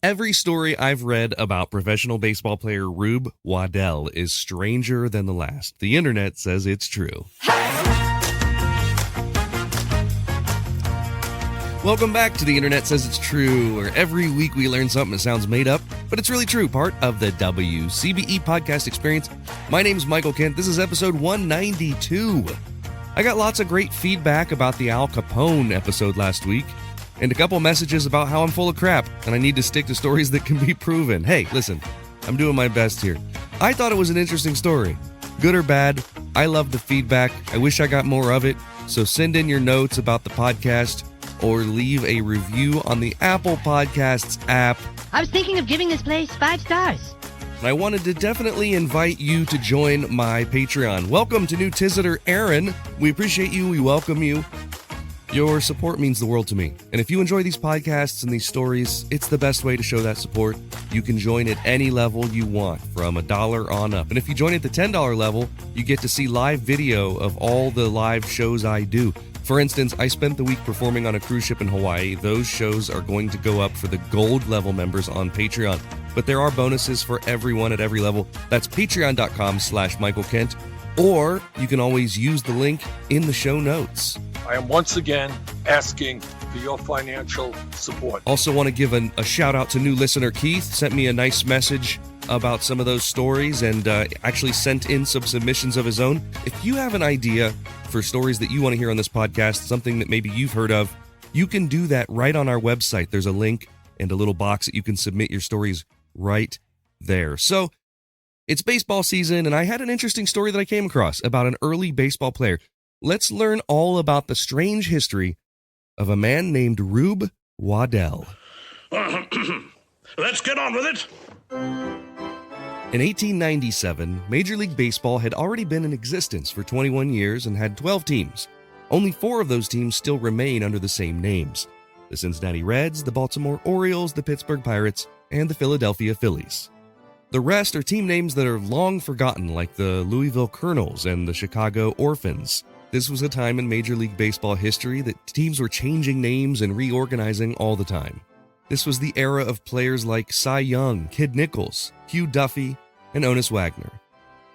Every story I've read about professional baseball player Rube Waddell is stranger than the last. The internet says it's true. Welcome back to The Internet Says It's True, where every week we learn something that sounds made up, but it's really true, part of the WCBE podcast experience. My name's Michael Kent. This is episode 192. I got lots of great feedback about the Al Capone episode last week, and a couple messages about how I'm full of crap, and I need to stick to stories that can be proven. Hey, listen, I'm doing my best here. I thought it was an interesting story. Good or bad, I love the feedback. I wish I got more of it, so send in your notes about the podcast or leave a review on the Apple Podcasts app. I was thinking of giving this place 5 stars. And I wanted to definitely invite you to join my Patreon. Welcome to new Tiziter Aaron. We appreciate you. We welcome you. Your support means the world to me. And if you enjoy these podcasts and these stories, it's the best way to show that support. You can join at any level you want, from $1 on up. And if you join at the $10 level, you get to see live video of all the live shows I do. For instance, I spent the week performing on a cruise ship in Hawaii. Those shows are going to go up for the gold level members on Patreon. But there are bonuses for everyone at every level. That's patreon.com/Michael Kent. Or you can always use the link in the show notes. I am once again asking for your financial support. Also want to give a shout out to new listener Keith. Sent me a nice message about some of those stories and actually sent in some submissions of his own. If you have an idea for stories that you want to hear on this podcast, something that maybe you've heard of, you can do that right on our website. There's a link and a little box that you can submit your stories right there. So it's baseball season, and I had an interesting story that I came across about an early baseball player. Let's learn all about the strange history of a man named Rube Waddell. Let's get on with it. In 1897, Major League Baseball had already been in existence for 21 years and had 12 teams. Only 4 of those teams still remain under the same names: the Cincinnati Reds, the Baltimore Orioles, the Pittsburgh Pirates, and the Philadelphia Phillies. The rest are team names that are long forgotten, like the Louisville Colonels and the Chicago Orphans. This was a time in Major League Baseball history that teams were changing names and reorganizing all the time. This was the era of players like Cy Young, Kid Nichols, Hugh Duffy, and Honus Wagner.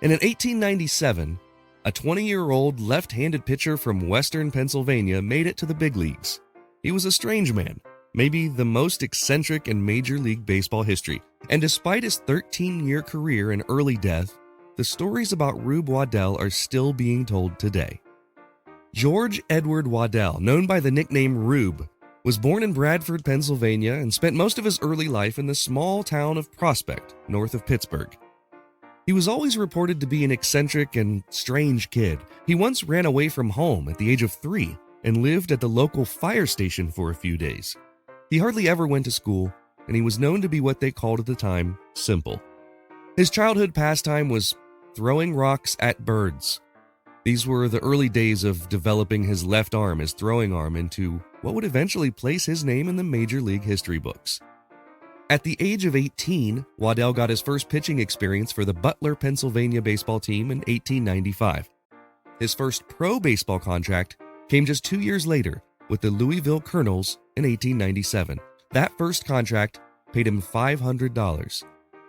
And in 1897, a 20-year-old left-handed pitcher from western Pennsylvania made it to the big leagues. He was a strange man, maybe the most eccentric in Major League Baseball history. And despite his 13-year career and early death, the stories about Rube Waddell are still being told today. George Edward Waddell, known by the nickname Rube, was born in Bradford, Pennsylvania, and spent most of his early life in the small town of Prospect, north of Pittsburgh. He was always reported to be an eccentric and strange kid. He once ran away from home at the age of 3 and lived at the local fire station for a few days. He hardly ever went to school, and he was known to be what they called at the time simple. His childhood pastime was throwing rocks at birds. These were the early days of developing his left arm, his throwing arm, into what would eventually place his name in the Major League history books. At the age of 18, Waddell got his first pitching experience for the Butler, Pennsylvania baseball team in 1895. His first pro baseball contract came just 2 years later with the Louisville Colonels in 1897. That first contract paid him $500.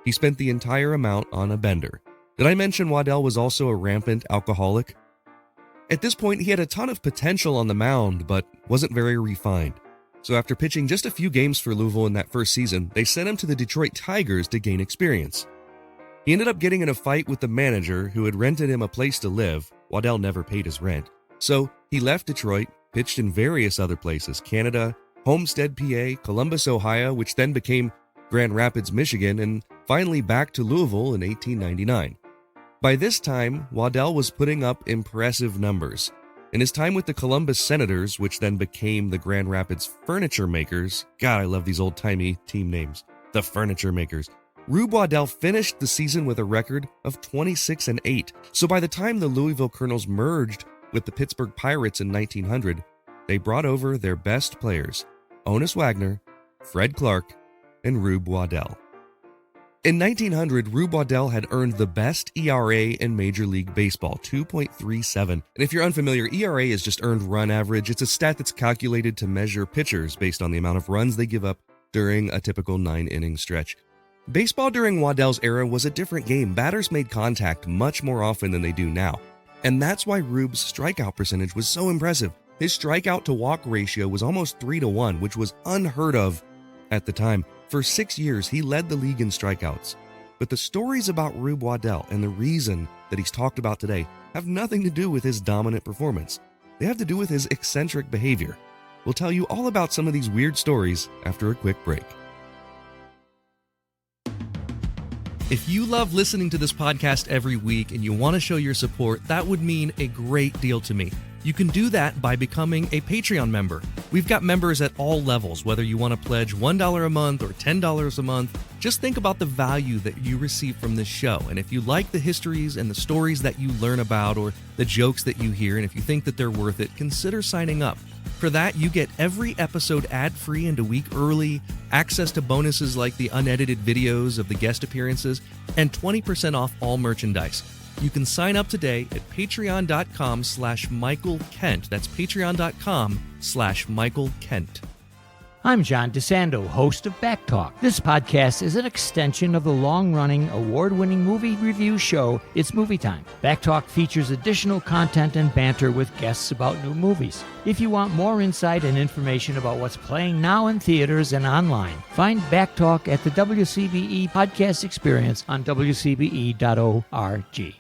He spent the entire amount on a bender. Did I mention Waddell was also a rampant alcoholic? At this point, he had a ton of potential on the mound, but wasn't very refined. So after pitching just a few games for Louisville in that first season, they sent him to the Detroit Tigers to gain experience. He ended up getting in a fight with the manager who had rented him a place to live. Waddell never paid his rent. So he left Detroit, pitched in various other places: Canada, Homestead, PA, Columbus, Ohio, which then became Grand Rapids, Michigan, and finally back to Louisville in 1899. By this time, Waddell was putting up impressive numbers. In his time with the Columbus Senators, which then became the Grand Rapids Furniture Makers — God, I love these old-timey team names, the Furniture Makers — Rube Waddell finished the season with a record of 26-8. So by the time the Louisville Colonels merged with the Pittsburgh Pirates in 1900, they brought over their best players: Honus Wagner, Fred Clark, and Rube Waddell. In 1900, Rube Waddell had earned the best ERA in Major League Baseball, 2.37. And if you're unfamiliar, ERA is just earned run average. It's a stat that's calculated to measure pitchers based on the amount of runs they give up during a typical 9-inning stretch. Baseball during Waddell's era was a different game. Batters made contact much more often than they do now. And that's why Rube's strikeout percentage was so impressive. His strikeout to walk ratio was almost 3-1, which was unheard of at the time. For 6 years, he led the league in strikeouts. But the stories about Rube Waddell and the reason that he's talked about today have nothing to do with his dominant performance. They have to do with his eccentric behavior. We'll tell you all about some of these weird stories after a quick break. If you love listening to this podcast every week and you want to show your support, that would mean a great deal to me. You can do that by becoming a Patreon member. We've got members at all levels, whether you want to pledge $1 a month or $10 a month. Just think about the value that you receive from this show. And if you like the histories and the stories that you learn about or the jokes that you hear, and if you think that they're worth it, consider signing up. For that, you get every episode ad-free and a week early, access to bonuses like the unedited videos of the guest appearances, and 20% off all merchandise. You can sign up today at patreon.com/Michael Kent. That's patreon.com/Michael Kent. I'm John DeSando, host of Back Talk. This podcast is an extension of the long-running, award-winning movie review show, It's Movie Time. Back Talk features additional content and banter with guests about new movies. If you want more insight and information about what's playing now in theaters and online, find Back Talk at the WCBE Podcast Experience on WCBE.org.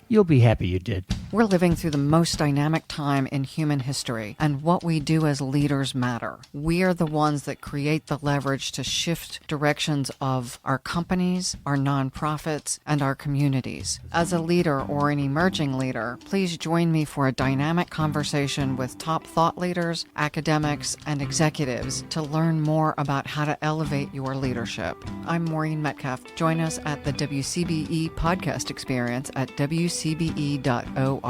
You'll be happy you did. We're living through the most dynamic time in human history, and what we do as leaders matter. We are the ones that create the leverage to shift directions of our companies, our nonprofits, and our communities. As a leader or an emerging leader, please join me for a dynamic conversation with top thought leaders, academics, and executives to learn more about how to elevate your leadership. I'm Maureen Metcalf. Join us at the WCBE Podcast Experience at WCBE.org.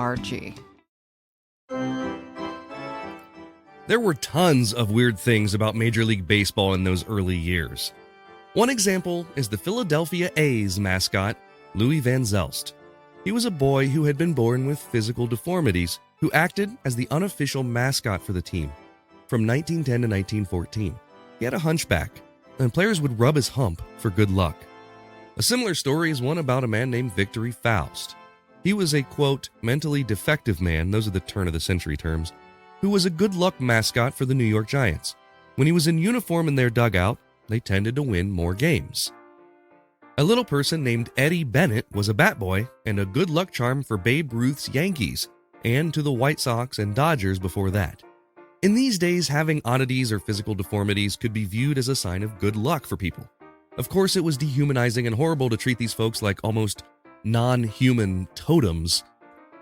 There were tons of weird things about Major League Baseball in those early years. One example is the Philadelphia A's mascot, Louis Van Zelst. He was a boy who had been born with physical deformities, who acted as the unofficial mascot for the team from 1910 to 1914. He had a hunchback, and players would rub his hump for good luck. A similar story is one about a man named Victory Faust. He was a, quote, mentally defective man, those are the turn-of-the-century terms, who was a good luck mascot for the New York Giants. When he was in uniform in their dugout, they tended to win more games. A little person named Eddie Bennett was a bat boy and a good luck charm for Babe Ruth's Yankees, and to the White Sox and Dodgers before that. In these days, having oddities or physical deformities could be viewed as a sign of good luck for people. Of course, it was dehumanizing and horrible to treat these folks like almost non-human totems.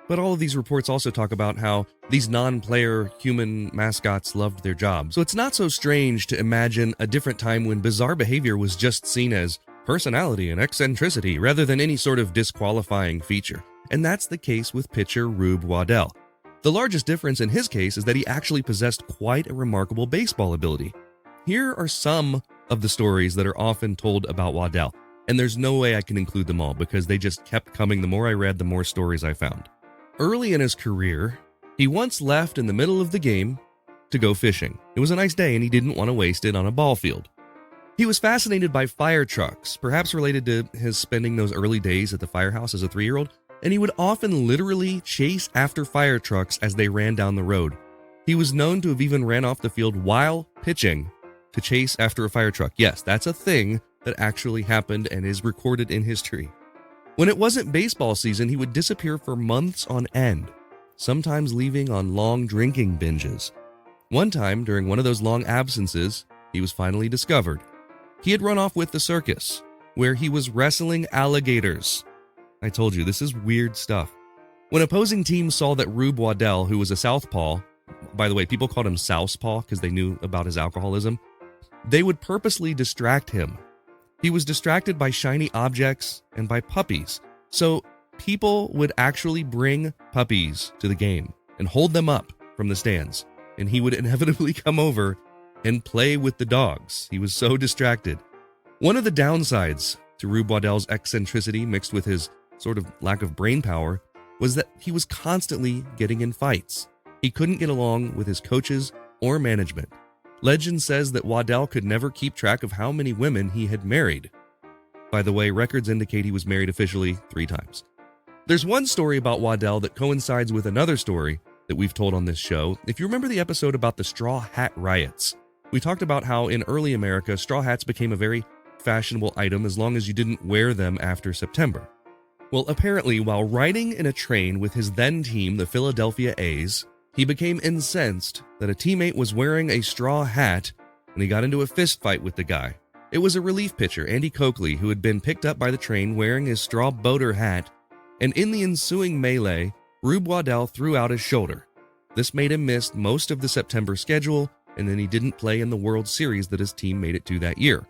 But all of these reports also talk about how these non-player human mascots loved their job. So it's not so strange to imagine a different time when bizarre behavior was just seen as personality and eccentricity rather than any sort of disqualifying feature. And that's the case with pitcher Rube Waddell. The largest difference in his case is that he actually possessed quite a remarkable baseball ability. Here are some of the stories that are often told about Waddell, and there's no way I can include them all because they just kept coming. The more I read, the more stories I found. Early in his career, he once left in the middle of the game to go fishing. It was a nice day and he didn't want to waste it on a ball field. He was fascinated by fire trucks, perhaps related to his spending those early days at the firehouse as a 3-year-old, and he would often literally chase after fire trucks as they ran down the road. He was known to have even ran off the field while pitching to chase after a fire truck. Yes, that's a thing that actually happened and is recorded in history. When it wasn't baseball season, he would disappear for months on end, sometimes leaving on long drinking binges. One time, during one of those long absences, he was finally discovered. He had run off with the circus, where he was wrestling alligators. I told you, this is weird stuff. When opposing teams saw that Rube Waddell, who was a southpaw, by the way, people called him Southpaw because they knew about his alcoholism, they would purposely distract him. He was distracted by shiny objects and by puppies. So people would actually bring puppies to the game and hold them up from the stands. And he would inevitably come over and play with the dogs. He was so distracted. One of the downsides to Rube Waddell's eccentricity mixed with his sort of lack of brain power was that he was constantly getting in fights. He couldn't get along with his coaches or management. Legend says that Waddell could never keep track of how many women he had married. By the way, records indicate he was married officially 3 times. There's one story about Waddell that coincides with another story that we've told on this show. If you remember the episode about the straw hat riots, we talked about how in early America, straw hats became a very fashionable item as long as you didn't wear them after September. Well, apparently, while riding in a train with his then team, the Philadelphia A's, he became incensed that a teammate was wearing a straw hat, and he got into a fist fight with the guy. It was a relief pitcher, Andy Coakley, who had been picked up by the train wearing his straw boater hat, and in the ensuing melee, Rube Waddell threw out his shoulder. This made him miss most of the September schedule, and then he didn't play in the World Series that his team made it to that year.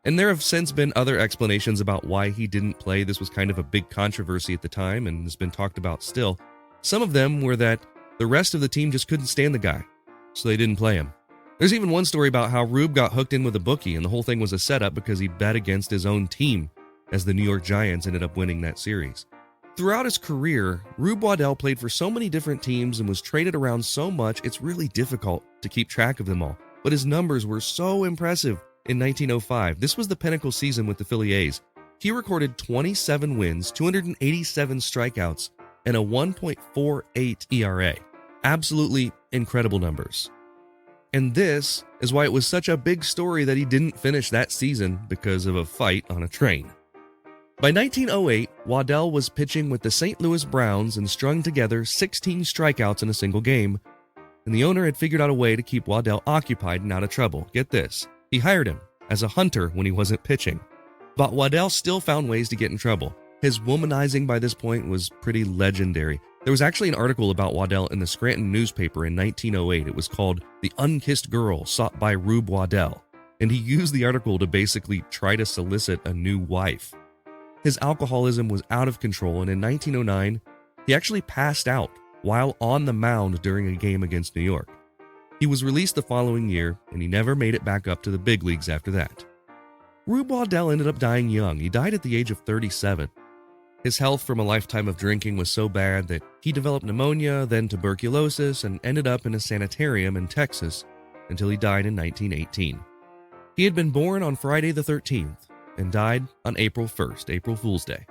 And there have since been other explanations about why he didn't play. This was kind of a big controversy at the time and has been talked about still. Some of them were that the rest of the team just couldn't stand the guy, so they didn't play him. There's even one story about how Rube got hooked in with a bookie, and the whole thing was a setup because he bet against his own team as the New York Giants ended up winning that series. Throughout his career, Rube Waddell played for so many different teams and was traded around so much, it's really difficult to keep track of them all. But his numbers were so impressive in 1905. This was the pinnacle season with the Philly A's. He recorded 27 wins, 287 strikeouts, and a 1.48 ERA. Absolutely incredible numbers. And this is why it was such a big story that he didn't finish that season because of a fight on a train. By 1908, Waddell was pitching with the St. Louis Browns and strung together 16 strikeouts in a single game, and the owner had figured out a way to keep Waddell occupied and out of trouble. Get this, he hired him as a hunter when he wasn't pitching. But Waddell still found ways to get in trouble. His womanizing by this point was pretty legendary. There was actually an article about Waddell in the Scranton newspaper in 1908. It was called "The Unkissed Girl Sought by Rube Waddell," and he used the article to basically try to solicit a new wife. His alcoholism was out of control, and in 1909, he actually passed out while on the mound during a game against New York. He was released the following year, and he never made it back up to the big leagues after that. Rube Waddell ended up dying young. He died at the age of 37. His health from a lifetime of drinking was so bad that he developed pneumonia, then tuberculosis, and ended up in a sanitarium in Texas until he died in 1918. He had been born on Friday the 13th and died on April 1st, April Fool's Day.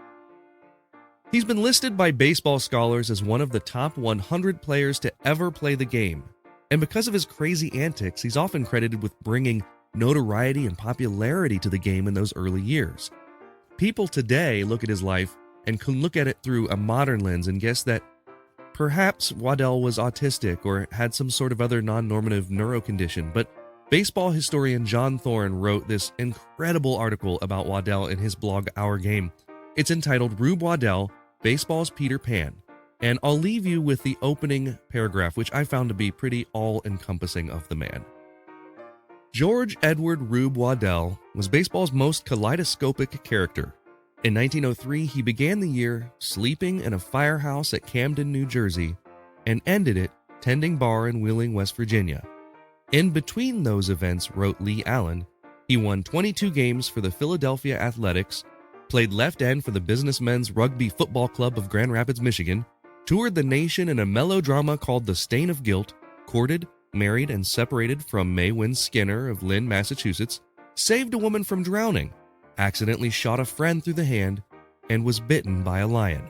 He's been listed by baseball scholars as one of the top 100 players to ever play the game, and because of his crazy antics, he's often credited with bringing notoriety and popularity to the game in those early years. People today look at his life and can look at it through a modern lens and guess that perhaps Waddell was autistic or had some sort of other non-normative neurocondition, but baseball historian John Thorne wrote this incredible article about Waddell in his blog Our Game. It's entitled "Rube Waddell, Baseball's Peter Pan," and I'll leave you with the opening paragraph, which I found to be pretty all-encompassing of the man. George Edward Rube Waddell was baseball's most kaleidoscopic character. In 1903, he began the year sleeping in a firehouse at Camden, New Jersey, and ended it tending bar in Wheeling, West Virginia. In between those events, wrote Lee Allen, he won 22 games for the Philadelphia Athletics, played left end for the Businessmen's Rugby Football Club of Grand Rapids, Michigan, toured the nation in a melodrama called The Stain of Guilt, courted, married, and separated from May Wynn Skinner of Lynn, Massachusetts, saved a woman from drowning, accidentally shot a friend through the hand, and was bitten by a lion.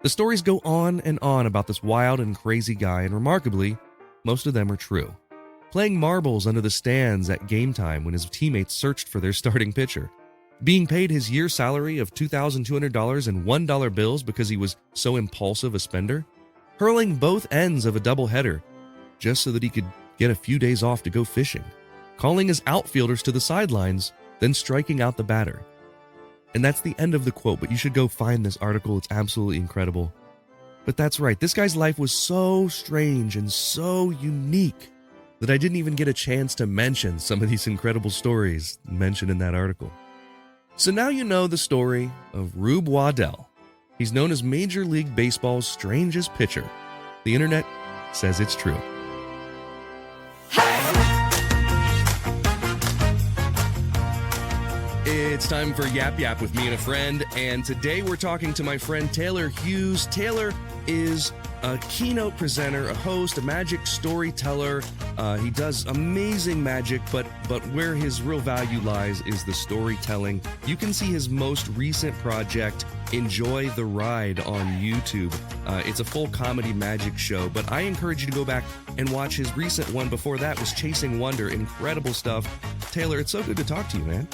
The stories go on and on about this wild and crazy guy, and remarkably, most of them are true. Playing marbles under the stands at game time when his teammates searched for their starting pitcher. Being paid his year's salary of $2,200 in $1 bills because he was so impulsive a spender. Hurling both ends of a doubleheader just so that he could get a few days off to go fishing. Calling his outfielders to the sidelines, then striking out the batter. And that's the end of the quote, but you should go find this article. It's absolutely incredible. But that's right, this guy's life was so strange and so unique that I didn't even get a chance to mention some of these incredible stories mentioned in that article. So now you know the story of Rube Waddell. He's known as Major League Baseball's strangest pitcher. The internet says it's true. It's time for Yap Yap with me and a friend, and today we're talking to my friend Taylor Hughes. Taylor, is a keynote presenter, a host, a magic storyteller. He does amazing magic, but where his real value lies is the storytelling. You can see his most recent project, Enjoy the Ride, on YouTube. It's a full comedy magic show, but I encourage you to go back and watch his recent one. Before that was Chasing Wonder. Incredible stuff. Taylor, it's so good to talk to you, man.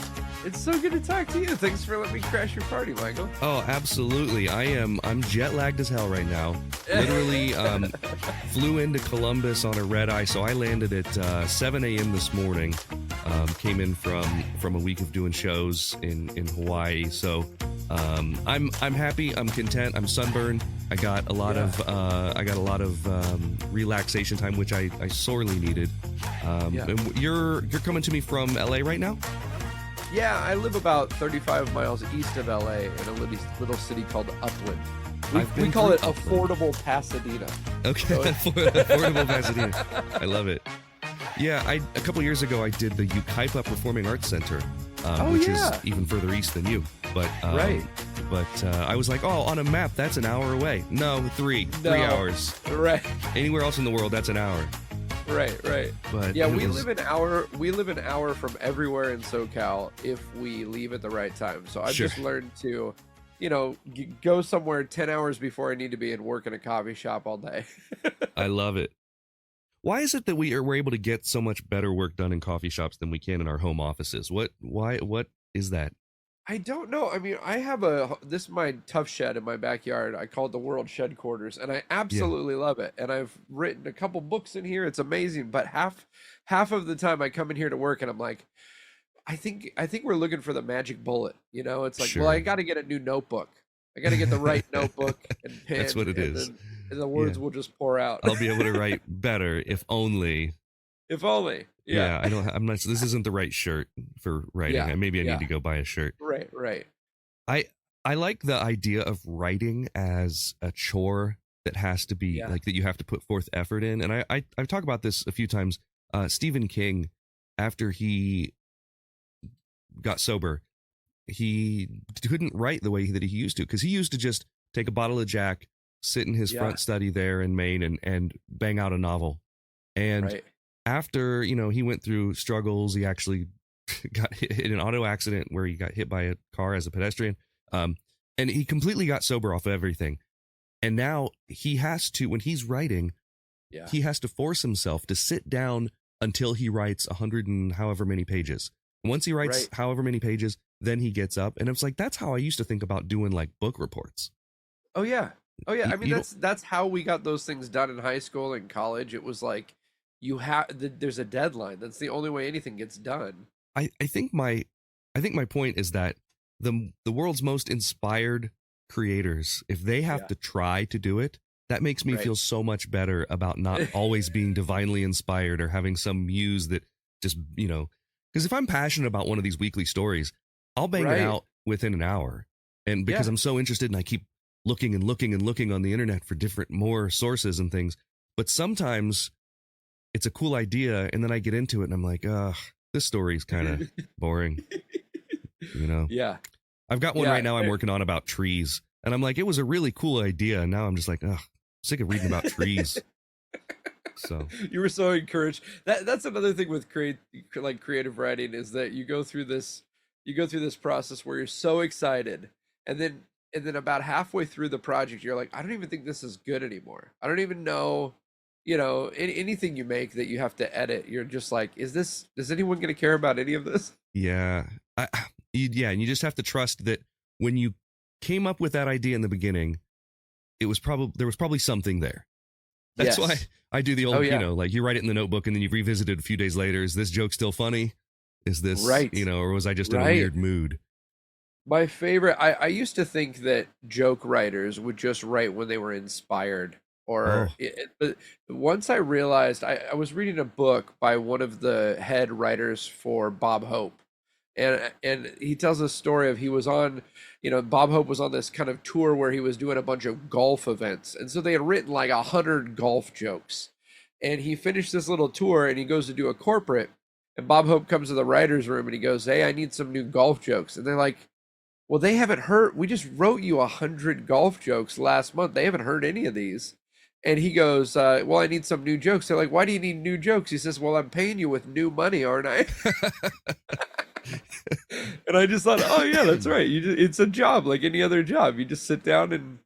It's so good to talk to you. Thanks for letting me crash your party, Michael. Oh, absolutely. I'm jet lagged as hell right now. Literally flew into Columbus on a red eye, so I landed at 7 a.m. this morning. Came in from a week of doing shows in Hawaii. So I'm happy. I'm content. I'm sunburned. I got a lot of relaxation time, which I sorely needed. And you're coming to me from LA right now? Yeah, I live about 35 miles east of LA in a little city called Upland. We call it Upland. Affordable Pasadena. Okay, So affordable Pasadena. I love it. Yeah, a couple years ago I did the Yucaipa Performing Arts Center, which is even further east than you. But Right. But I was like, oh, on a map that's an hour away. No, 3 hours. Right, Anywhere else in the world, that's an hour. right. But Yeah, it we was- live an hour from everywhere in SoCal if we leave at the right time. So I've Sure. just learned to, go somewhere 10 hours before I need to be and work in a coffee shop all day. I love it. Why is it that we're able to get so much better work done in coffee shops than we can in our home offices? What is that? I don't know. I mean, this is my tough shed in my backyard. I call it the World Shed Quarters, and I absolutely love it. And I've written a couple books in here. It's amazing. But half of the time I come in here to work and I'm like, I think we're looking for the magic bullet. It's like, Sure. well, I got to get a new notebook. I got to get the right notebook and pen. That's what it and is. and the words Yeah. will just pour out. I'll be able to write better if only. If only. Yeah. I'm not. This isn't the right shirt for writing. Yeah, Maybe I yeah. need to go buy a shirt. Right. I like the idea of writing as a chore that has to be Yeah. like that you have to put forth effort in. And I've talked about this a few times. Stephen King, after he got sober, he couldn't write the way that he used to, because he used to just take a bottle of Jack, sit in his Yeah. front study there in Maine and bang out a novel. And Right. after, he went through struggles, he actually got hit in an auto accident where he got hit by a car as a pedestrian. And he completely got sober off of everything. And now he has to, when he's writing, Yeah. he has to force himself to sit down until he writes 100 and however many pages. Once he writes Right. however many pages, then he gets up. And it's like, that's how I used to think about doing like book reports. Oh yeah. I mean, You that's how we got those things done in high school and college. It was like there's a deadline. That's the only way anything gets done. I think my point is that the world's most inspired creators, if they have Yeah. to try to do it, that makes me Right. feel so much better about not always being divinely inspired or having some muse that just, because if I'm passionate about one of these weekly stories, I'll bang Right. it out within an hour. And because Yeah. I'm so interested and I keep looking and looking and looking on the internet for more sources and things. But sometimes it's a cool idea and then I get into it and I'm like, this story's kind of boring. Yeah. I've got one Yeah, right now I'm working on about trees. And I'm like, it was a really cool idea. And now I'm just like, sick of reading about trees. So You were so encouraged. That's another thing with creative writing is that you go through this process where you're so excited, and then about halfway through the project you're like, I don't even think this is good anymore. I don't even know, anything you make that you have to edit, you're just like, is anyone going to care about any of this? yeah. And you just have to trust that when you came up with that idea in the beginning, there was probably something there. That's Yes. why I do the old, Oh, yeah. like you write it in the notebook and then you revisit it a few days later. Is this joke still funny? Is this, Right. Or was I just in a Right. weird mood? My favorite, I used to think that joke writers would just write when they were inspired. But once I realized, I was reading a book by one of the head writers for Bob Hope. And he tells a story of he was on, Bob Hope was on this kind of tour where he was doing a bunch of golf events. And so they had written like 100 golf jokes. And he finished this little tour and he goes to do a corporate. And Bob Hope comes to the writer's room and he goes, hey, I need some new golf jokes. And they're like, well, they haven't heard. We just wrote you 100 golf jokes last month. They haven't heard any of these. And he goes, well, I need some new jokes. They're like, why do you need new jokes? He says, well, I'm paying you with new money, aren't I? And I just thought, oh yeah, that's right. It's a job like any other job. You just sit down and,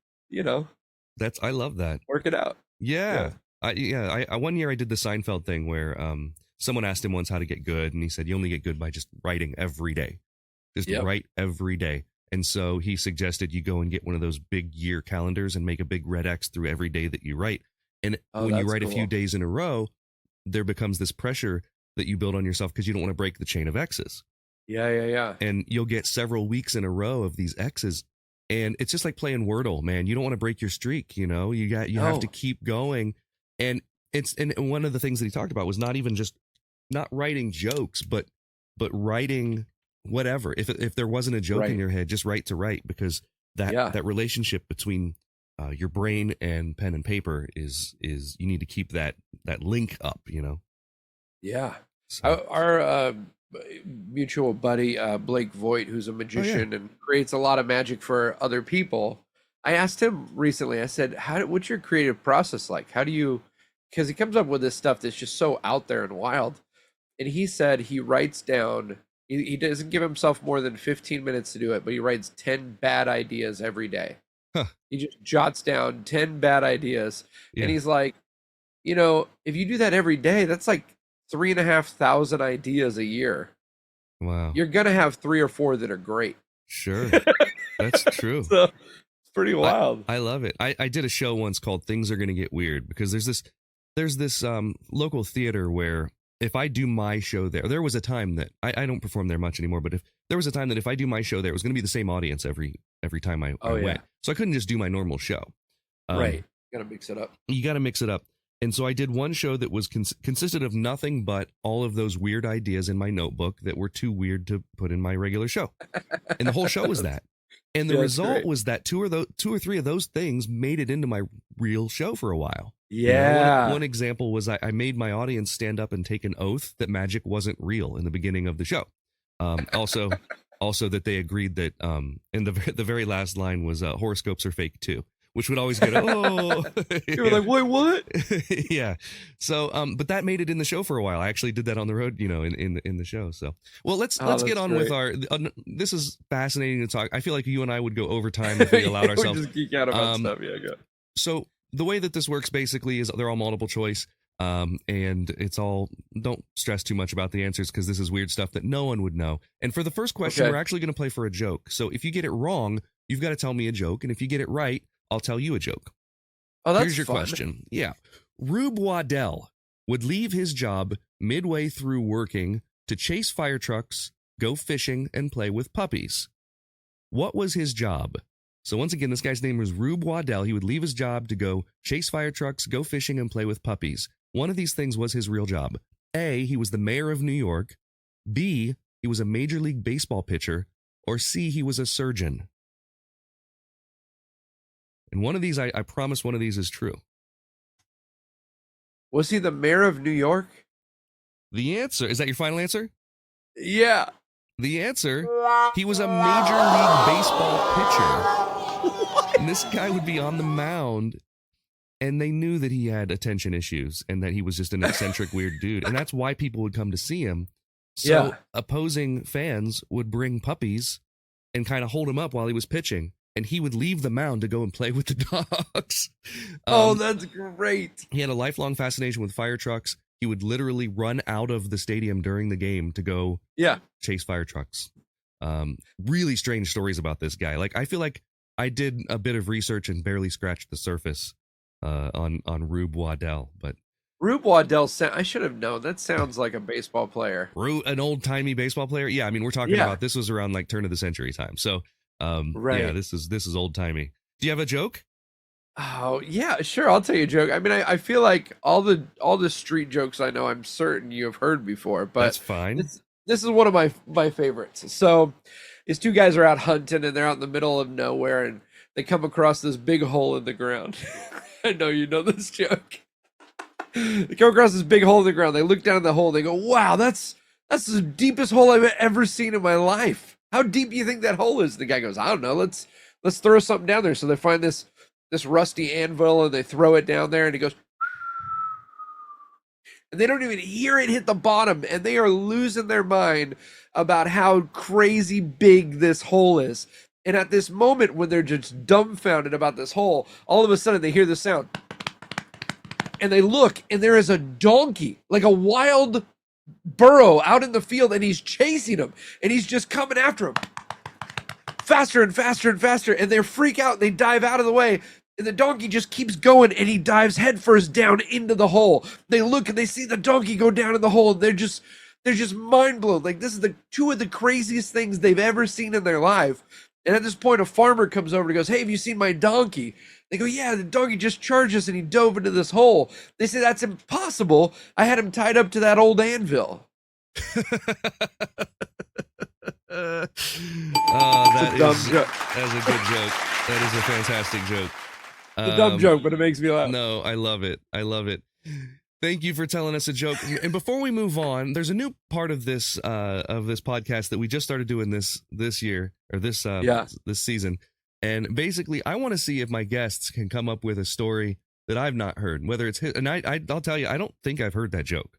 I love that. work it out. Yeah. I one year I did the Seinfeld thing where someone asked him once how to get good, and he said you only get good by just writing every day. Just write every day. And so he suggested you go and get one of those big year calendars and make a big red X through every day that you write. And when you write a few days in a row, there becomes this pressure that you build on yourself because you don't want to break the chain of X's. Yeah. And you'll get several weeks in a row of these X's. And it's just like playing Wordle, man. You don't want to break your streak, you have to keep going. And one of the things that he talked about was not even just not writing jokes, but writing whatever. If there wasn't a joke in your head, just write to write, because that relationship between your brain and pen and paper is you need to keep that link up, Yeah. So. Our mutual buddy, Blake Voigt, who's a magician and creates a lot of magic for other people. I asked him recently, I said, what's your creative process like? How do you, because he comes up with this stuff that's just so out there and wild. And he said he writes down, he doesn't give himself more than 15 minutes to do it, but he writes 10 bad ideas every day. Huh. He just jots down 10 bad ideas. Yeah. And he's like, if you do that every day, that's like 3,500 ideas a year. Wow. You're going to have 3 or 4 that are great. Sure. That's true. So it's pretty wild. I love it. I did a show once called Things Are Gonna Get Weird, because there's this local theater where if I do my show there was a time that I don't perform there much anymore, but if there was a time that if I do my show there, it was going to be the same audience every time I went. So I couldn't just do my normal show. Right. You got to mix it up. You got to mix it up. And so I did one show that was consisted of nothing but all of those weird ideas in my notebook that were too weird to put in my regular show. And the whole show was that. And the result was that two or three of those things made it into my real show for a while. Yeah. One example was I made my audience stand up and take an oath that magic wasn't real in the beginning of the show. Also that they agreed that, and the very last line was horoscopes are fake too, which would always get, oh. You were like, wait, what? Yeah. So, but that made it in the show for a while. I actually did that on the road, in the show. So, well, let's get on with our, this is fascinating to talk. I feel like you and I would go overtime if we allowed ourselves. We just geek out about stuff. Yeah, go. So the way that this works basically is they're all multiple choice. And it's all, don't stress too much about the answers because this is weird stuff that no one would know. And for the first question, we're actually going to play for a joke. So if you get it wrong, you've got to tell me a joke. And if you get it right, I'll tell you a joke. Oh, that's Here's your fun. question. Yeah. Rube Waddell would leave his job midway through working to chase fire trucks, go fishing, and play with puppies. What was his job? So once again, this guy's name was Rube Waddell. He would leave his job to go chase fire trucks, go fishing, and play with puppies. One of these things was his real job. A, he was the mayor of New York. B, he was a Major League Baseball pitcher. Or C, he was a surgeon. And one of these, I promise one of these is true. Was he the mayor of New York? The answer, is that your final answer? Yeah. The answer, he was a Major League Baseball pitcher. And this guy would be on the mound, and they knew that he had attention issues and that he was just an eccentric, weird dude. And that's why people would come to see him. So opposing fans would bring puppies and kind of hold him up while he was pitching. And he would leave the mound to go and play with the dogs. Oh, that's great. He had a lifelong fascination with fire trucks. He would literally run out of the stadium during the game to go chase fire trucks. Really strange stories about this guy. Like, I feel like I did a bit of research and barely scratched the surface on Rube Waddell. But Rube Waddell, I should have known. That sounds like a baseball player. An old-timey baseball player? Yeah, I mean, we're talking about, this was around like turn of the century time. So, yeah, this is old-timey. Do you have a joke? Oh, yeah, sure. I'll tell you a joke. I mean, I feel like all the street jokes I know, I'm certain you have heard before, but that's fine. This is one of my favorites. So these two guys are out hunting and they're out in the middle of nowhere and they come across this big hole in the ground. I know you know this joke. They come across this big hole in the ground. They look down at the hole. They go, wow, that's the deepest hole I've ever seen in my life. how deep do you think that hole is? The guy goes, I don't know. Let's throw something down there. So they find this rusty anvil and they throw it down there and it goes, and they don't even hear it hit the bottom, and they are losing their mind about how crazy big this hole is. And at this moment, when they're just dumbfounded about this hole, all of a sudden they hear the sound. And they look, and there is a donkey, like a wild burro out in the field, and he's chasing them. And he's just coming after them. Faster and faster and faster. And they freak out. They dive out of the way. And the donkey just keeps going, and he dives headfirst down into the hole. They look, and they see the donkey go down in the hole. And they're just mind blown. Like, this is two of the craziest things they've ever seen in their life. And at this point, a farmer comes over and goes, hey, have you seen my donkey? They go, yeah, the donkey just charged us and he dove into this hole. They say, that's impossible. I had him tied up to that old anvil. That It's a dumb joke. That's a good joke. That is a fantastic joke. It's a dumb joke, but it makes me laugh. No, I love it. I love it. Thank you for telling us a joke. And before we move on, there's a new part of this podcast that we just started doing this year, or this season. And basically, I want to see if my guests can come up with a story that I've not heard, whether it's his, and I'll tell you, I don't think I've heard that joke.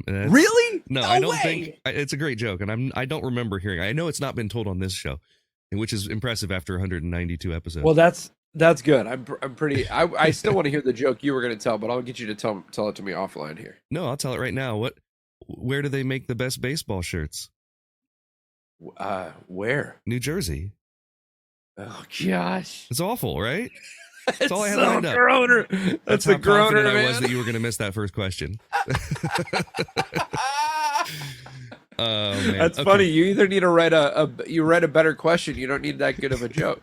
Really? No, I don't think it's a great joke, and I don't remember hearing. I know it's not been told on this show, which is impressive after 192 episodes. Well, that's good. I'm pretty. I still want to hear the joke you were going to tell, but I'll get you to tell it to me offline here. No, I'll tell it right now. Where do they make the best baseball shirts? Where? New Jersey. Oh gosh, it's awful, right? That's all I had so lined up. Groaner. That's how confident groaner, I was that you were going to miss that first question. Oh, man. That's funny. You either need to write a better question. You don't need that good of a joke.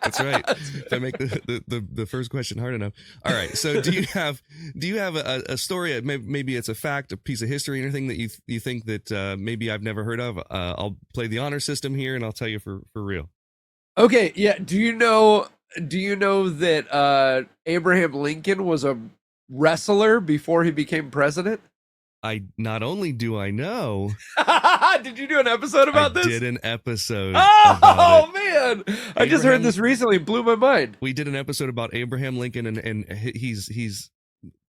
That's right. If I make the first question hard enough. All right. So do you have a story? Maybe it's a fact, a piece of history, anything that you think that maybe I've never heard of? I'll play the honor system here, and I'll tell you for real. Okay. Yeah. Do you know that Abraham Lincoln was a wrestler before he became president? Not only do I know. Did you do an episode about this? I did an episode. Oh man! I just heard this recently. Blew my mind. We did an episode about Abraham Lincoln, and he's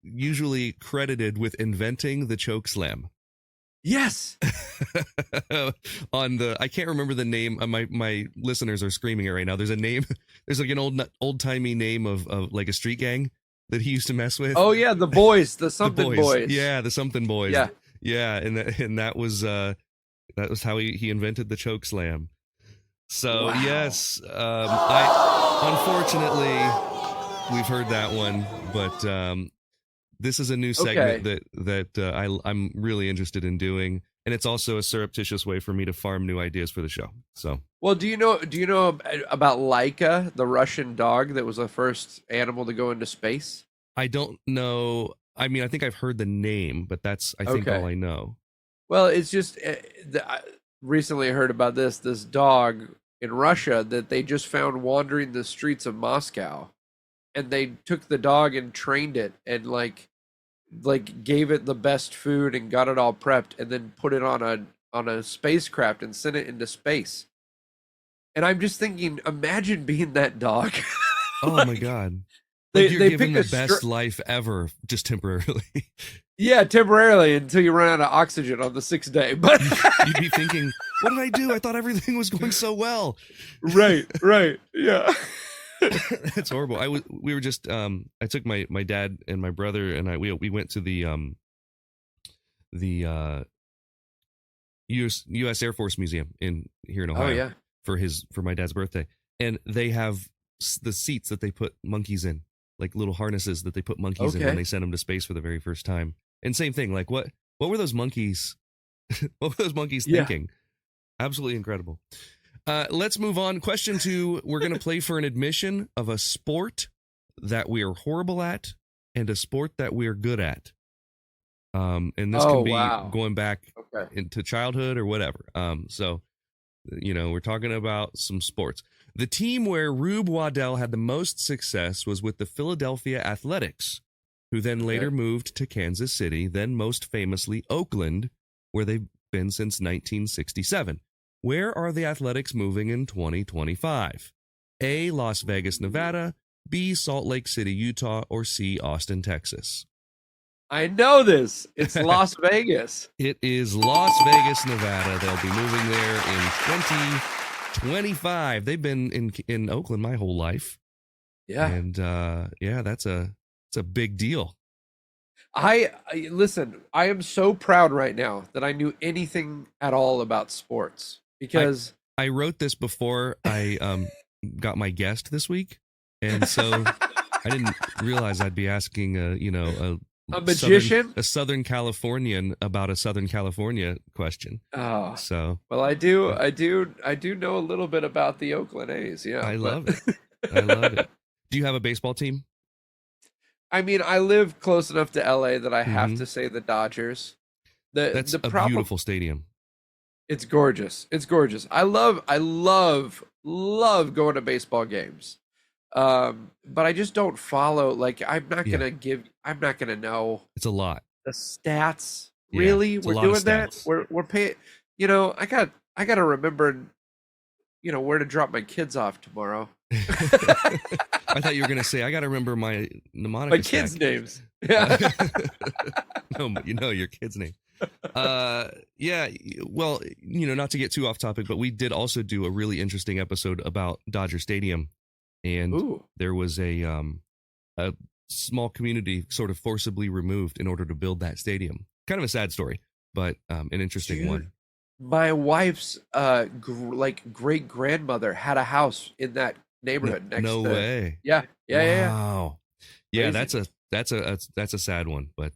usually credited with inventing the choke slam. Yes. I can't remember the name. My listeners are screaming it right now. There's a name. There's like an old timey name of like a street gang that he used to mess with. Oh yeah, the boys, the something boys. Yeah, the something boys. Yeah, yeah, and that was how he invented the choke slam. So wow. Yes, unfortunately we've heard that one, but this is a new segment that I'm really interested in doing, and it's also a surreptitious way for me to farm new ideas for the show. So, well, do you know about Laika, the Russian dog that was the first animal to go into space? I don't know. I mean, I think I've heard the name, but that's I think all I know. Well, it's just I recently heard about this dog in Russia that they just found wandering the streets of Moscow. And they took the dog and trained it and like gave it the best food and got it all prepped and then put it on a spacecraft and sent it into space. And I'm just thinking, imagine being that dog. Oh my God. You're giving the best life ever, just temporarily. Yeah, temporarily until you run out of oxygen on the 6th day. But you'd be thinking, what did I do? I thought everything was going so well. Right. Yeah. It's horrible. We were just I took my dad and my brother and we went to the US Air Force Museum here in Ohio. Oh, yeah. for my dad's birthday, and they have the seats that they put monkeys in, like little harnesses that they put monkeys in when they send them to space for the very first time. And same thing, like what were those monkeys what were those monkeys thinking? Absolutely incredible. Let's move on. Question 2, we're going to play for an admission of a sport that we are horrible at and a sport that we're good at. And this can be going back into childhood or whatever. So, we're talking about some sports. The team where Rube Waddell had the most success was with the Philadelphia Athletics, who then later moved to Kansas City, then most famously Oakland, where they've been since 1967. Where are the Athletics moving in 2025? A. Las Vegas, Nevada. B. Salt Lake City, Utah. Or C. Austin, Texas. I know this. It's Las Vegas. It is Las Vegas, Nevada. They'll be moving there in 2025. They've been in Oakland my whole life. Yeah. And that's a big deal. I listen, I am so proud right now that I knew anything at all about sports because I wrote this before I got my guest this week, and so I didn't realize I'd be asking a magician, a Southern Californian about a Southern California question. Oh, so well, I do know a little bit about the Oakland A's. Yeah, I love it. I love it. Do you have a baseball team? I mean, I live close enough to LA that I have to say the Dodgers. That's a beautiful stadium. It's gorgeous. It's gorgeous. I love going to baseball games. But I just don't follow. Like, I'm not gonna know. It's a lot. The stats. Really? Yeah, we're doing that? We're paying, I gotta remember, where to drop my kids off tomorrow. I thought you were gonna say I gotta remember my mnemonic. My kids' names. Yeah. No, your kids' name. Yeah. Well, not to get too off topic, but we did also do a really interesting episode about Dodger Stadium, and there was a small community sort of forcibly removed in order to build that stadium. Kind of a sad story, but an interesting one. My wife's great grandmother had a house in that neighborhood next. No way. Yeah. Wow. Yeah, Crazy. that's a sad one, but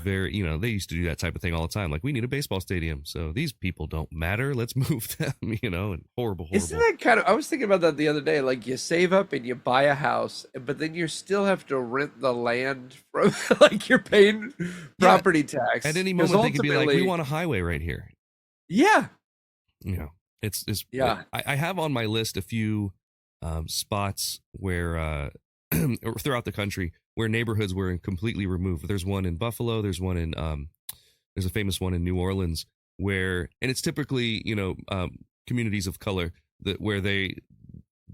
very, they used to do that type of thing all the time. Like, we need a baseball stadium, so these people don't matter. Let's move them. And horrible. Isn't that kind of? I was thinking about that the other day. Like, you save up and you buy a house, but then you still have to rent the land from. Like, you're paying property tax. At any moment, they could be like, "We want a highway right here." Yeah. It's yeah. I have on my list a few spots where throughout the country where neighborhoods were completely removed. There's one in Buffalo. There's one in there's a famous one in New Orleans and it's typically communities of color where they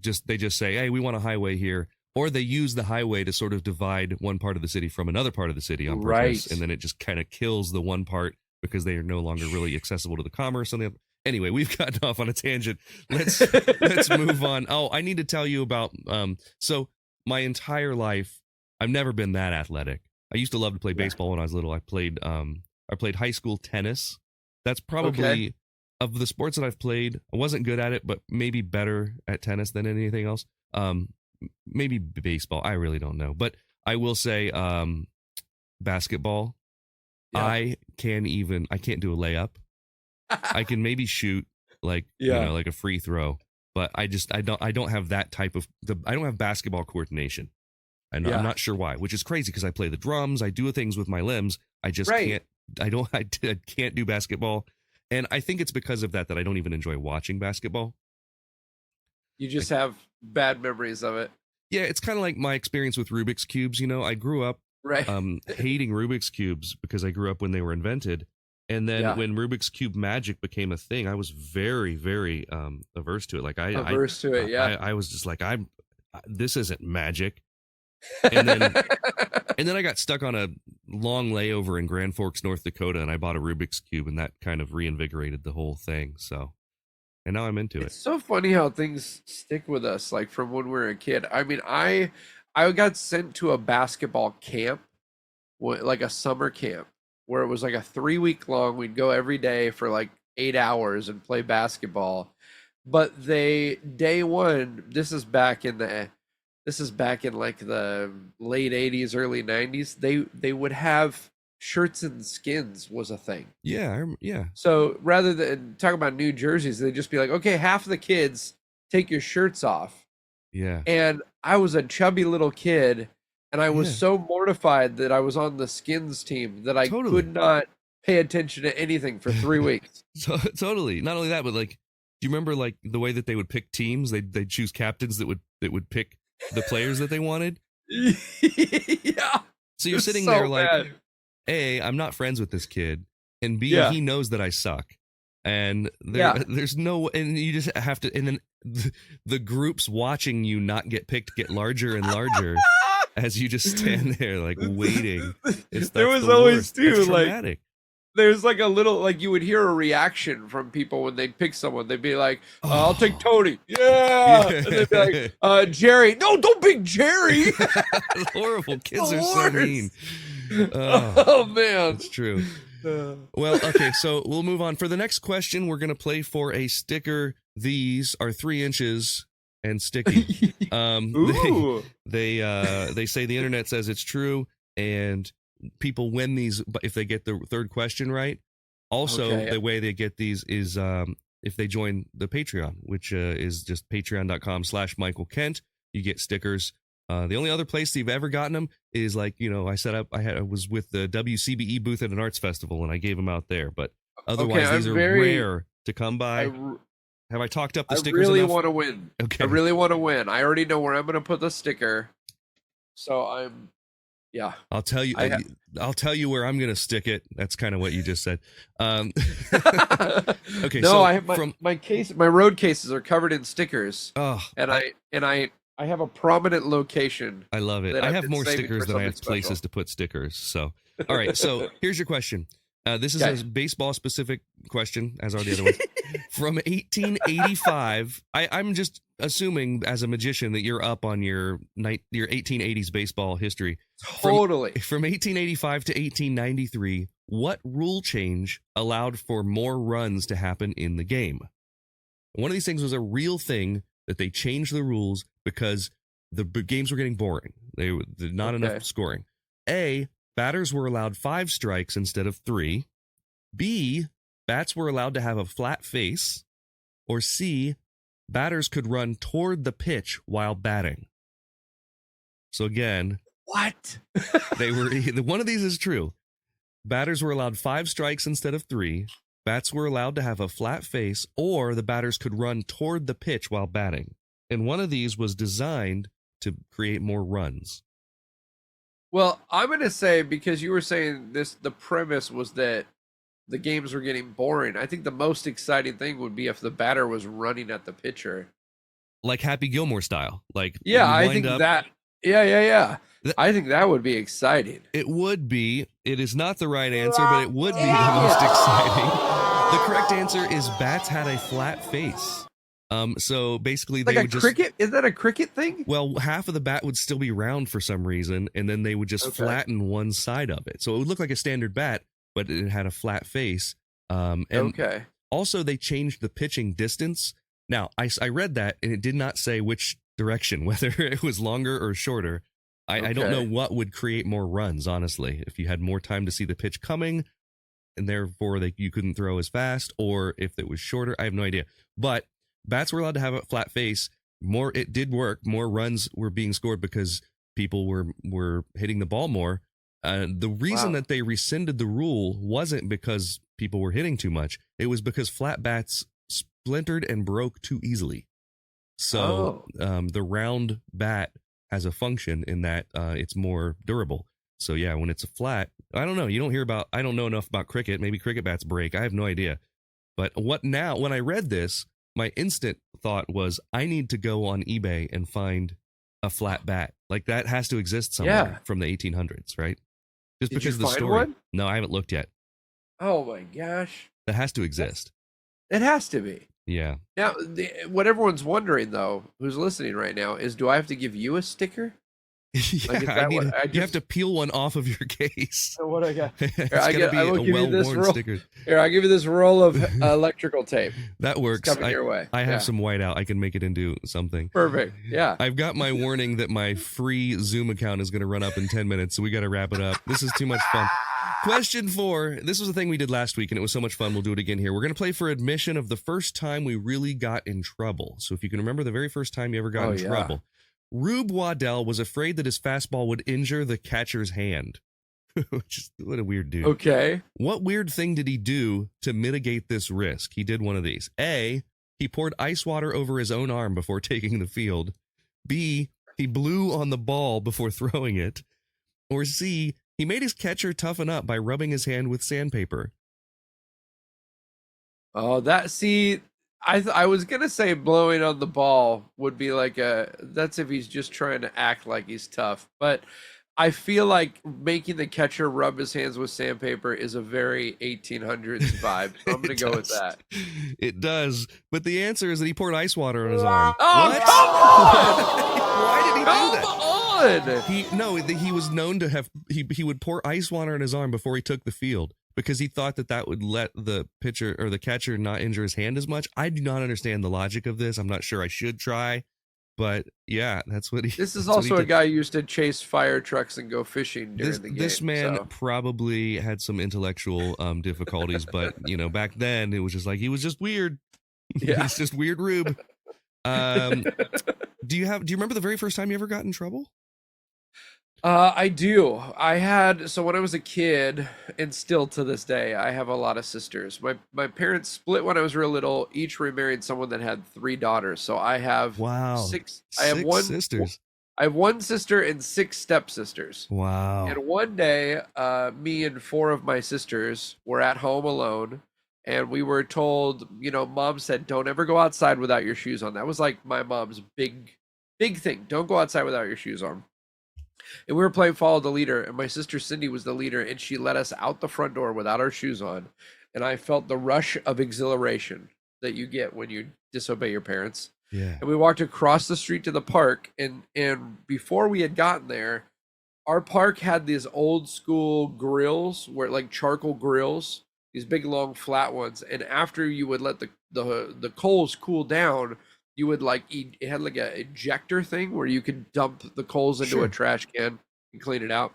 just say, hey, we want a highway here, or they use the highway to sort of divide one part of the city from another part of the city on purpose, right. And then it just kind of kills the one part because they are no longer really accessible to the commerce on the other. Anyway, we've gotten off on a tangent. Let's move on. Oh, I need to tell you about so my entire life I've never been that athletic. I used to love to play baseball when I was little. I played high school tennis. That's probably of the sports that I've played. I wasn't good at it, but maybe better at tennis than anything else. Maybe baseball. I really don't know, but I will say basketball. Yeah. I can't do a layup. I can maybe shoot like a free throw, but I don't have that type of I don't have basketball coordination. And I'm not sure why, which is crazy because I play the drums, I do things with my limbs. I just can't. I can't do basketball, and I think it's because of that I don't even enjoy watching basketball. You just have bad memories of it. Yeah, it's kind of like my experience with Rubik's cubes. I grew up hating Rubik's cubes because I grew up when they were invented, and then when Rubik's Cube Magic became a thing, I was very, very averse to it. Like I was just like, this isn't magic. And then I got stuck on a long layover in Grand Forks, North Dakota, and I bought a Rubik's Cube, and that kind of reinvigorated the whole thing. So, and now I'm into it. It's so funny how things stick with us, like from when we were a kid. I mean, I got sent to a basketball camp, like a summer camp, where it was like a 3-week long. We'd go every day for like 8 hours and play basketball. But day one, this is back in like the late 80s, early 90s. They would have shirts and skins was a thing. Yeah. So rather than talk about new jerseys, they'd just be like, okay, half the kids take your shirts off. Yeah. And I was a chubby little kid, and I was so mortified that I was on the skins team that I could not pay attention to anything for 3 weeks. Totally. Not only that, but like, do you remember like the way that they would pick teams? They'd choose captains that would pick the players that they wanted. Yeah. So you're sitting there like, A, I'm not friends with this kid, and B, he knows that I suck. And there's no, and you just have to, and then the groups watching you not get picked get larger and larger as you just stand there like waiting. There was always too like there's like a little, like you would hear a reaction from people when they'd pick someone. They'd be like, I'll take Tony. Yeah. And they'd be like, Jerry. No, don't pick Jerry. Horrible. Kids are so mean. Oh man. It's true. Well, okay, so we'll move on. For the next question, we're going to play for a sticker. These are 3 inches and sticky. Ooh. They say the internet says it's true, and people win these if they get the third question right. Also, the way they get these is if they join the Patreon, which is just patreon.com/Michael Kent. You get stickers. The only other place you've ever gotten them is like, I was with the WCBE booth at an arts festival and I gave them out there. But otherwise, these are rare to come by. Have I talked up the stickers enough? I really want to win. Okay. I really want to win. I already know where I'm going to put the sticker. So I'll tell you. I'll tell you where I'm going to stick it. That's kind of what you just said. Okay. No, so I have my road cases are covered in stickers. Oh, I have a prominent location. I love it. I have more stickers than I have places to put stickers. So, all right. So here's your question. This is a baseball-specific question, as are the other ones. From 1885, I'm just assuming as a magician that you're up on your 1880s baseball history. Totally. From 1885 to 1893, what rule change allowed for more runs to happen in the game? One of these things was a real thing that they changed the rules because the games were getting boring. They not enough scoring. A, batters were allowed 5 strikes instead of 3. B, bats were allowed to have a flat face. Or C, batters could run toward the pitch while batting. So again, what? One of these is true. Batters were allowed 5 strikes instead of 3. Bats were allowed to have a flat face, or the batters could run toward the pitch while batting. And one of these was designed to create more runs. Well, I'm going to say, because you were saying the premise was that the games were getting boring. I think the most exciting thing would be if the batter was running at the pitcher. Like Happy Gilmore style. I think that. I think that would be exciting. It would be. It is not the right answer, but it would be the most exciting. The correct answer is bats had a flat face. So basically they would just... cricket? Is that a cricket thing? Well, half of the bat would still be round for some reason, and then they would just flatten one side of it. So it would look like a standard bat, but it had a flat face. Also, they changed the pitching distance. Now, I read that, and it did not say which direction, whether it was longer or shorter. I don't know what would create more runs, honestly. If you had more time to see the pitch coming, and therefore you couldn't throw as fast, or if it was shorter, I have no idea. But bats were allowed to have a flat face. It did work. More runs were being scored because people were hitting the ball more. The reason that they rescinded the rule wasn't because people were hitting too much. It was because flat bats splintered and broke too easily. So the round bat has a function in that it's more durable. So yeah, when it's a flat, I don't know. I don't know enough about cricket. Maybe cricket bats break. I have no idea. But when I read this, my instant thought was, I need to go on eBay and find a flat bat. Like that has to exist somewhere from the 1800s, right? Just because of the story. One? No, I haven't looked yet. Oh my gosh. That has to exist. It has to be. Yeah. Now, what everyone's wondering, though, who's listening right now, is do I have to give you a sticker? Yeah, you have to peel one off of your case. So what I got? It's going to be a well-worn sticker. Here, I'll give you this roll of electrical tape. That works. It's coming your way. I have some white out. I can make it into something. Perfect. Yeah. I've got my warning that my free Zoom account is going to run up in 10 minutes, so we got to wrap it up. This is too much fun. Question 4. This was a thing we did last week, and it was so much fun. We'll do it again here. We're going to play for admission of the first time we really got in trouble. So if you can remember the very first time you ever got in trouble. Rube Waddell was afraid that his fastball would injure the catcher's hand. What a weird dude. Okay. What weird thing did he do to mitigate this risk? He did one of these. A, he poured ice water over his own arm before taking the field. B, he blew on the ball before throwing it. Or C, he made his catcher toughen up by rubbing his hand with sandpaper. Oh, I was gonna say blowing on the ball would be like that's if he's just trying to act like he's tough. But I feel like making the catcher rub his hands with sandpaper is a very 1800s vibe. So I'm gonna go with that. It does, but the answer is that he poured ice water on his arm. Oh, Why did he do that? come on! He was known to have he would pour ice water on his arm before he took the field because he thought that would let the pitcher or the catcher not injure his hand as much. I do not understand the logic of this. I'm not sure I should try, but yeah, that's what he. This is also a guy who used to chase fire trucks and go fishing during the game. This man probably had some intellectual difficulties, but back then it was just like he was just weird. Yeah, he's just weird, Rube. Do you remember the very first time you ever got in trouble? I do. So when I was a kid, and still to this day, I have a lot of sisters. My parents split when I was real little. Each remarried someone that had 3 daughters. So I have six. I have one sisters. I have 1 sister and 6 stepsisters. Wow. And one day, me and 4 of my sisters were at home alone, and we were told, Mom said, "Don't ever go outside without your shoes on." That was like my mom's big thing. Don't go outside without your shoes on. And we were playing follow the leader, and my sister Cindy was the leader, and she let us out the front door without our shoes on. And I felt the rush of exhilaration that you get when you disobey your parents. Yeah. And we walked across the street to the park, and before we had gotten there, our park had these old school grills, where like charcoal grills, these big long flat ones. And after you would let the coals cool down, you would it had like a ejector thing where you could dump the coals into a trash can and clean it out.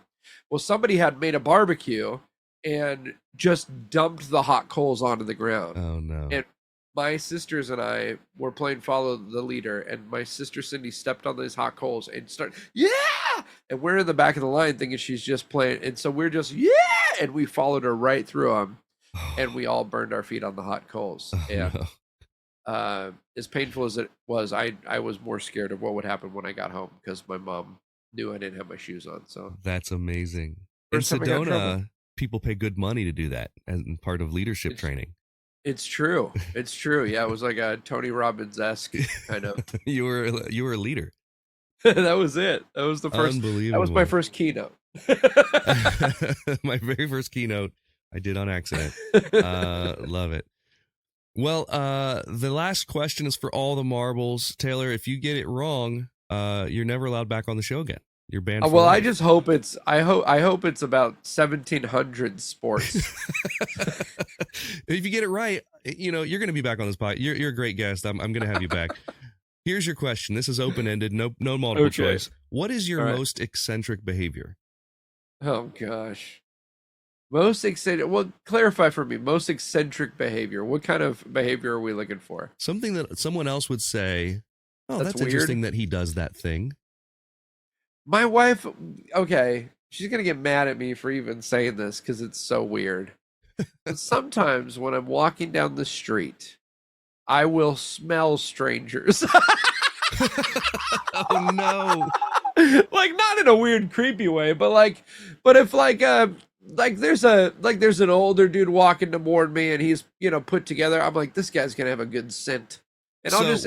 Well, somebody had made a barbecue and just dumped the hot coals onto the ground. Oh no. And my sisters and I were playing follow the leader, and my sister Cindy stepped on these hot coals and started, yeah! And we're in the back of the line thinking she's just playing. And so we're just, yeah! And we followed her right through them, and we all burned our feet on the hot coals. And as painful as it was, I was more scared of what would happen when I got home because my mom knew I didn't have my shoes on. So that's amazing. In Sedona, people pay good money to do that as part of leadership training. It's true. It's true. Yeah, it was like a Tony Robbins-esque kind of. You were a leader. That was it. That was the first. Unbelievable. That was my first keynote. My very first keynote I did on accident. Love it. Well, the last question is for all the marbles. Taylor, if you get it wrong, you're never allowed back on the show again. You're banned. Well, I just hope it's. I hope it's about 1700 sports. If you get it right, you're going to be back on this pod. You're a great guest. I'm going to have you back. Here's your question. This is open-ended. No multiple choice. What is your most eccentric behavior? Oh gosh. Most eccentric. Well, clarify for me. Most eccentric behavior. What kind of behavior are we looking for? Something that someone else would say, "Oh, that's weird. Interesting that he does that thing." My wife, okay, she's going to get mad at me for even saying this because it's so weird. But sometimes when I'm walking down the street, I will smell strangers. Oh, no. Like, not in a weird, creepy way, but if there's an older dude walking toward me and he's, put together, I'm like, this guy's going to have a good scent. And I'll just,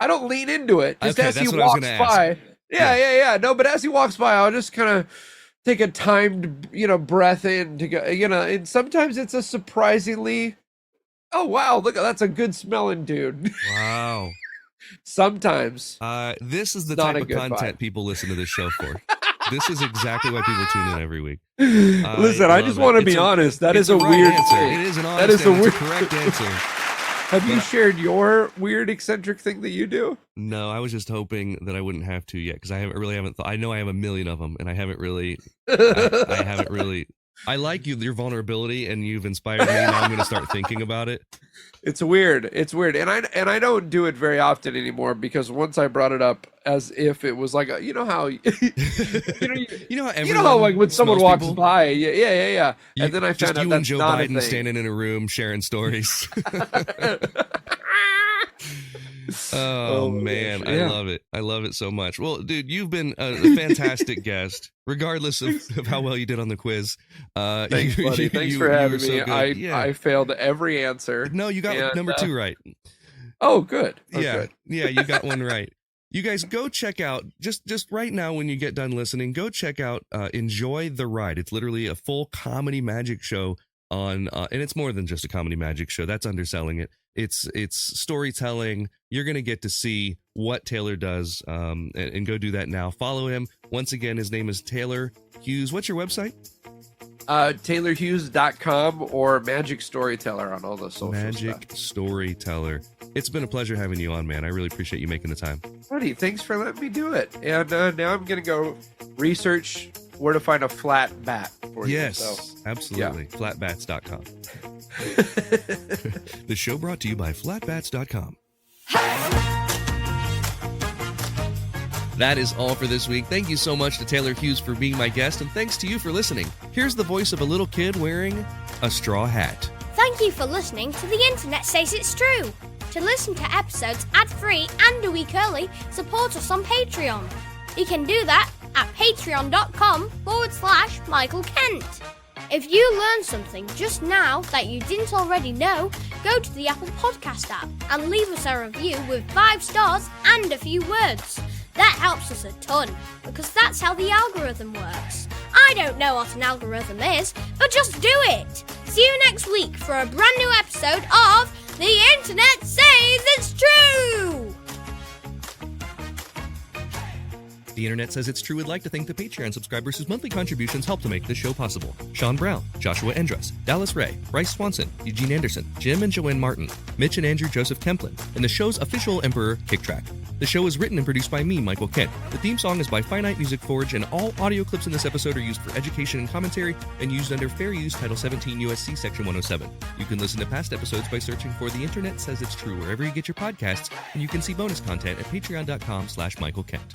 I don't lean into it. Just as he walks by. Yeah. No, but as he walks by, I'll just kind of take a timed, breath in to go, and sometimes it's a surprisingly, oh, wow, look, that's a good smelling dude. Wow. Sometimes. This is the type of content people listen to this show for. This is exactly why people tune in every week. Listen, I just want to be honest. That is a weird answer. It is an honest answer. Correct answer. Have you shared your weird eccentric thing that you do? No, I was just hoping that I wouldn't have to yet because I haven't thought. I know I have a million of them, and I haven't really. I haven't really. I like your vulnerability, and you've inspired me. Now I'm going to start thinking about it. It's weird, and I don't do it very often anymore because once I brought it up as if it was like how like when someone walks by, yeah, and then I found out you that's and Joe not Biden a thing. standing in a room sharing stories. Oh man, yeah. I love it. I love it so much. Well, dude, you've been a fantastic guest, regardless of how well you did on the quiz. Thanks, buddy. Thanks for having me. So I failed every answer. No, you got number 2 right. Oh, good. Oh, yeah, good. yeah, you got one right. You guys go check out, just right now when you get done listening, go check out Enjoy the Ride. It's literally a full comedy magic show on, and it's more than just a comedy magic show. That's underselling it. It's storytelling. You're going to get to see what Taylor does, and go do that now. Follow him. Once again, his name is Taylor Hughes. What's your website? TaylorHughes.com or Magic Storyteller on all the social Magic stuff. Storyteller. It's been a pleasure having you on, man. I really appreciate you making the time. Buddy, thanks for letting me do it. And now I'm going to go research where to find a flat bat for you. Yes, So, absolutely. yeah. Flatbats.com. The show brought to you by flatbats.com. That is all for this week. Thank you so much to Taylor Hughes for being my guest, and thanks to you for listening. Here's the voice of a little kid wearing a straw hat. Thank you for listening to The Internet Says It's True. To listen to episodes ad-free and a week early, support us on Patreon. You can do that at patreon.com/Michael Kent. If you learned something just now that you didn't already know, go to the Apple Podcast app and leave us a review with 5 stars and a few words. That helps us a ton, because that's how the algorithm works. I don't know what an algorithm is, but just do it! See you next week for a brand new episode of The Internet Says It's True! The Internet Says It's True would like to thank the Patreon subscribers whose monthly contributions help to make this show possible. Sean Brown, Joshua Endress, Dallas Ray, Bryce Swanson, Eugene Anderson, Jim and Joanne Martin, Mitch and Andrew Joseph Kemplin, and the show's official Emperor, Kick Track. The show is written and produced by me, Michael Kent. The theme song is by Finite Music Forge, and all audio clips in this episode are used for education and commentary and used under Fair Use Title 17 USC Section 107. You can listen to past episodes by searching for The Internet Says It's True wherever you get your podcasts, and you can see bonus content at patreon.com/Michael Kent.